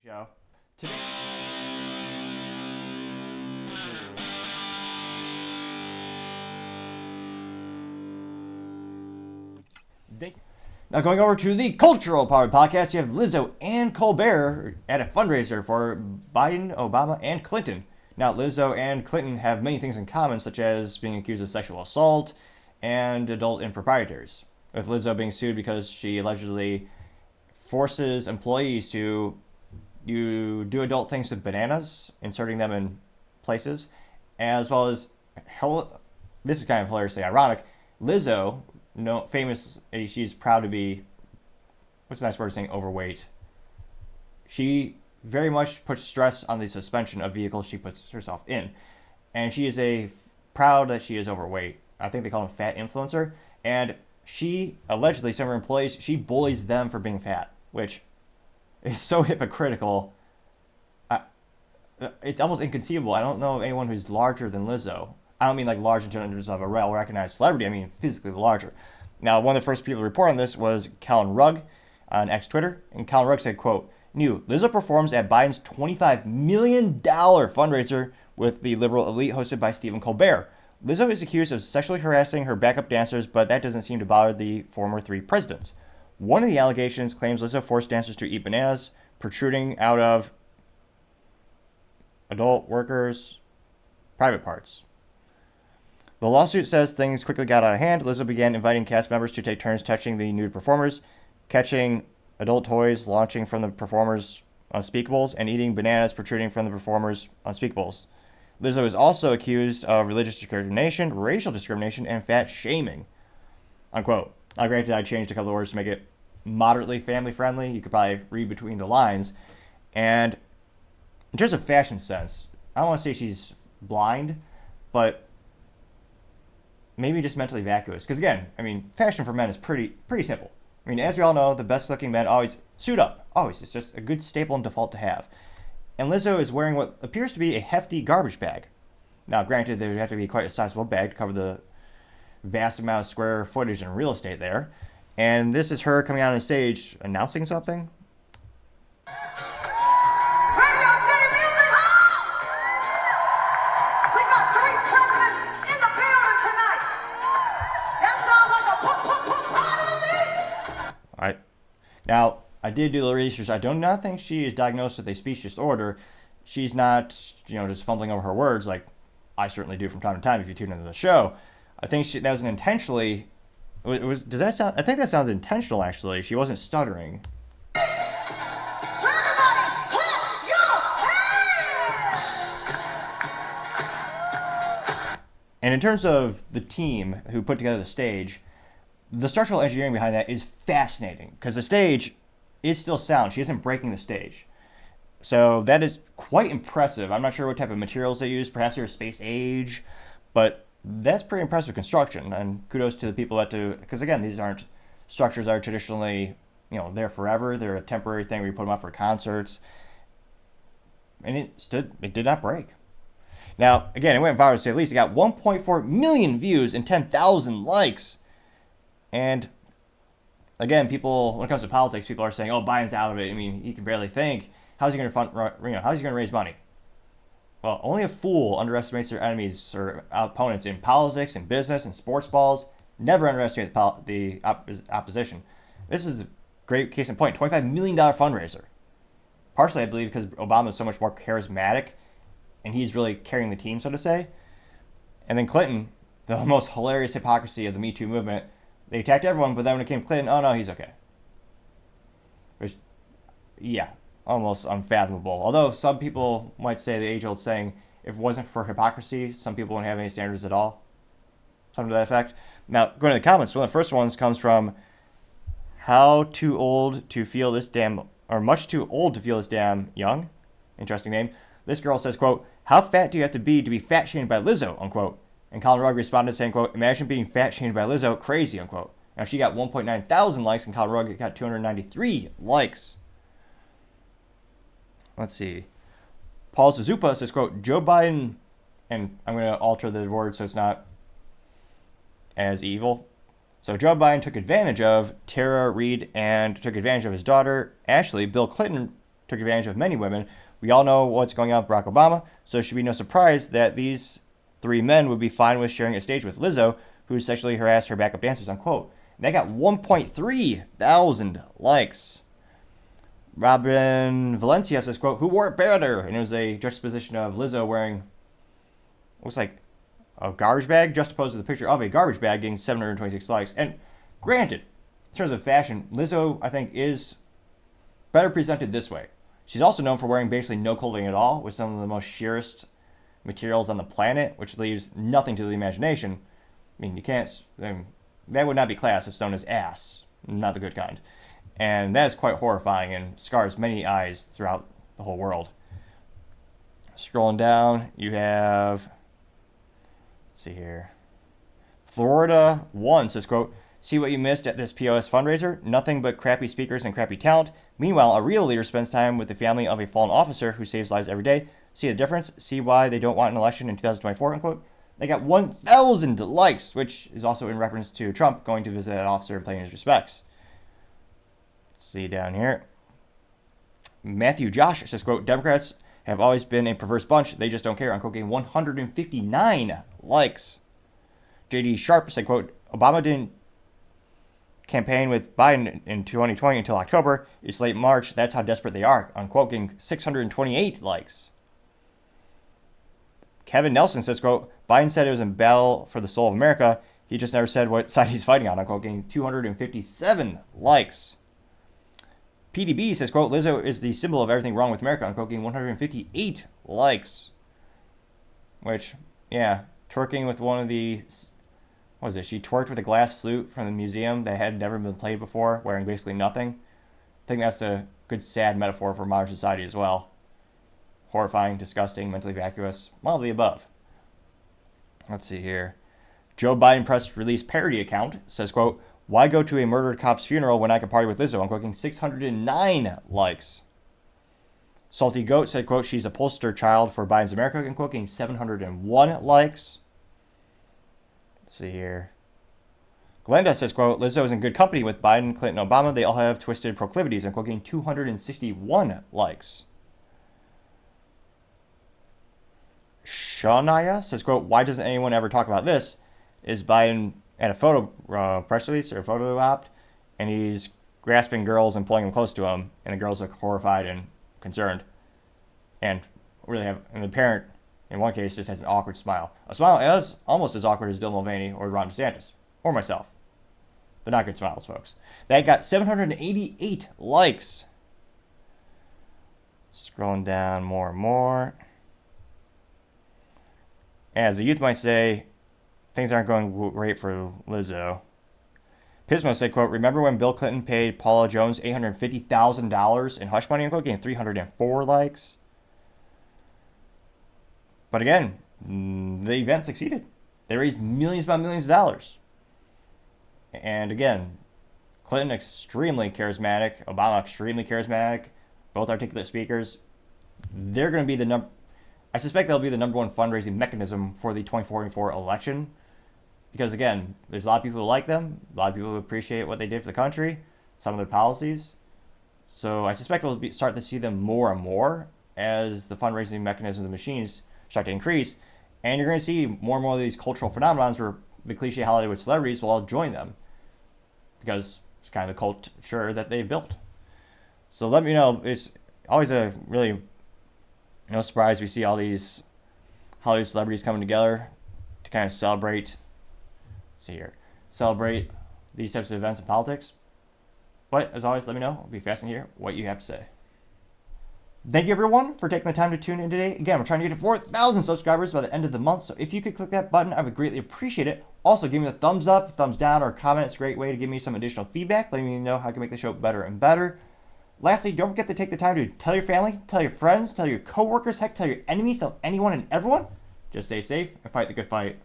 Joe. Today, now going over to the cultural part of the podcast, you have Lizzo and Colbert at a fundraiser for Biden, Obama, and Clinton. Now, Lizzo and Clinton have many things in common, such as being accused of sexual assault and adult improprieties. With Lizzo being sued because she allegedly forces employees to do adult things with bananas, inserting them in places, as well as, this is kind of hilariously ironic, Lizzo, famous, she's proud to be, what's the nice word of saying overweight? She very much puts stress on the suspension of vehicles she puts herself in. And she is proud that she is overweight. I think they call him fat influencer. And she, allegedly, some of her employees, she bullies them for being fat, which is so hypocritical. It's almost inconceivable. I don't know anyone who's larger than Lizzo. I don't mean like large in terms of a well-recognized celebrity. I mean physically larger. Now, one of the first people to report on this was Callan Rugg on X Twitter. And Callan Rugg said, quote, "New, Lizzo performs at Biden's $25 million fundraiser with the liberal elite hosted by Stephen Colbert. Lizzo is accused of sexually harassing her backup dancers, but that doesn't seem to bother the former three presidents. One of the allegations claims Lizzo forced dancers to eat bananas protruding out of adult workers' private parts. The lawsuit says things quickly got out of hand. Lizzo began inviting cast members to take turns touching the nude performers, catching adult toys launching from the performers' unspeakables, and eating bananas protruding from the performers' unspeakables. Lizzo is also accused of religious discrimination, racial discrimination, and fat shaming." Unquote. Now, granted, I changed a couple of words to make it moderately family friendly. You could probably read between the lines. And in terms of fashion sense, I don't want to say she's blind, but maybe just mentally vacuous. Because again, I mean, fashion for men is pretty simple. I mean, as we all know, the best looking men always suit up. Always. It's just a good staple and default to have. And Lizzo is wearing what appears to be a hefty garbage bag. Now, granted, there would have to be quite a sizable bag to cover the vast amount of square footage and real estate there. And this is her coming out on stage announcing something. Radio City Music Hall! We got three presidents in the building tonight. That sounds like a party to me. All right. Now, I did do the research. I do not think she is diagnosed with a speech disorder. She's not, just fumbling over her words like I certainly do from time to time if you tune into the show. I think that was an intentionally. Does that sound? I think that sounds intentional. Actually, she wasn't stuttering. So everybody, clap your hands! And in terms of the team who put together the stage, the structural engineering behind that is fascinating because the stage is still sound. She isn't breaking the stage. So that is quite impressive. I'm not sure what type of materials they use. Perhaps they're space age, but that's pretty impressive construction. And kudos to the people that do, because again, these aren't structures that are traditionally, there forever. They're a temporary thing where you put them up for concerts. And it did not break. Now, again, it went viral to say the least. It got 1.4 million views and 10,000 likes. And again, people, when it comes to politics, people are saying, "Oh, Biden's out of it. I mean, he can barely think. How's he going to how's he going to raise money?" Well, only a fool underestimates their enemies or opponents in politics and business and sports balls. Never underestimate the opposition. This is a great case in point. $25 million fundraiser. Partially, I believe, because Obama is so much more charismatic, and he's really carrying the team, so to say. And then Clinton, the most hilarious hypocrisy of the Me Too movement. They attacked everyone, but then when it came to Clinton, oh no, he's okay. Which, yeah, almost unfathomable. Although some people might say the age-old saying, if it wasn't for hypocrisy, some people wouldn't have any standards at all. Something to that effect. Now, going to the comments, one of the first ones comes from how too old to feel this damn, or much too old to feel this damn young. Interesting name. This girl says, quote, "How fat do you have to be fat shamed by Lizzo?" Unquote. And Colin Rugg responded saying, quote, "Imagine being fat shamed by Lizzo, crazy," unquote. Now she got 1.9 thousand likes and Colin Rugg got 293 likes. Let's see. Paul Suzupa says, quote, "Joe Biden," and I'm going to alter the word so it's not as evil. So Joe Biden took advantage of Tara Reid and took advantage of his daughter, Ashley. Bill Clinton took advantage of many women. We all know what's going on with Barack Obama, so it should be no surprise that these three men would be fine with sharing a stage with Lizzo, who sexually harassed her backup dancers, unquote. And that got 1.3 thousand likes. Robin Valencia says, quote, who wore it better? And it was a juxtaposition of Lizzo wearing, looks like a garbage bag, juxtaposed with a picture of a garbage bag getting 726 likes. And granted, in terms of fashion, Lizzo, I think, is better presented this way. She's also known for wearing basically no clothing at all, with some of the most sheerest materials on the planet, which leaves nothing to the imagination. I mean, you can't, that would not be class. It's known as ass, not the good kind. And that is quite horrifying and scars many eyes throughout the whole world. Scrolling down, you have, let's see here. Florida 1 says, quote, see what you missed at this POS fundraiser? Nothing but crappy speakers and crappy talent. Meanwhile, a real leader spends time with the family of a fallen officer who saves lives every day. See the difference? See why they don't want an election in 2024, unquote. They got 1,000 likes, which is also in reference to Trump going to visit that officer and paying his respects. Let's see down here. Matthew Josh says, quote, Democrats have always been a perverse bunch. They just don't care, unquote, getting 159 likes. JD Sharp said, quote, Obama didn't campaign with Biden in 2020 until October. It's late March. That's how desperate they are, unquote, getting 628 likes. Kevin Nelson says, quote, Biden said it was in battle for the soul of America. He just never said what side he's fighting on, unquote, getting 257 likes. PDB says, quote, Lizzo is the symbol of everything wrong with America, unquote, getting 158 likes. Which, yeah, twerking with one of the, what was it? She twerked with a glass flute from the museum that had never been played before, wearing basically nothing. I think that's a good, sad metaphor for modern society as well. Horrifying, disgusting, mentally vacuous, all of the above. Let's see here. Joe Biden press release parody account says, quote, why go to a murdered cop's funeral when I can party with Lizzo? I'm quoting 609 likes. Salty Goat said, quote, she's a poster child for Biden's America, and quoting 701 likes. Let's see here. Glenda says, quote, Lizzo is in good company with Biden, Clinton, Obama. They all have twisted proclivities, and quoting 261 likes. Shania says, quote, why doesn't anyone ever talk about this? Is Biden at a photo press release or a photo op, and he's grasping girls and pulling them close to him, and the girls look horrified and concerned, and really have, and the parent, in one case, just has an awkward smile. A smile as almost as awkward as Bill Mulvaney or Ron DeSantis, or myself. They're not good smiles, folks. That got 788 likes. Scrolling down more and more. As the youth might say, things aren't going great for Lizzo. Pismo said, quote, remember when Bill Clinton paid Paula Jones $850,000 in hush money, unquote, getting 304 likes? But again, the event succeeded. They raised millions upon millions of dollars. And again, Clinton extremely charismatic, Obama extremely charismatic, both articulate speakers. They're going to be the I suspect they'll be the number one fundraising mechanism for the 2024 election. Because again, there's a lot of people who like them, a lot of people who appreciate what they did for the country, some of their policies. So I suspect we'll start to see them more and more as the fundraising mechanisms and machines start to increase. And you're going to see more and more of these cultural phenomenons where the cliche Hollywood celebrities will all join them. Because it's kind of the culture that they've built. So let me know. It's always a really no surprise we see all these Hollywood celebrities coming together to kind of celebrate these types of events in politics. But as always, let me know. It'll be fascinating to hear what you have to say. Thank you everyone for taking the time to tune in today. Again, we're trying to get to 4,000 subscribers by the end of the month, so if you could click that button, I would greatly appreciate it. Also, give me a thumbs up, thumbs down, or a comment. It's a great way to give me some additional feedback, letting me know how I can make the show better and better. Lastly, don't forget to take the time to tell your family, tell your friends, tell your coworkers, heck, tell your enemies, tell anyone and everyone. Just stay safe and fight the good fight.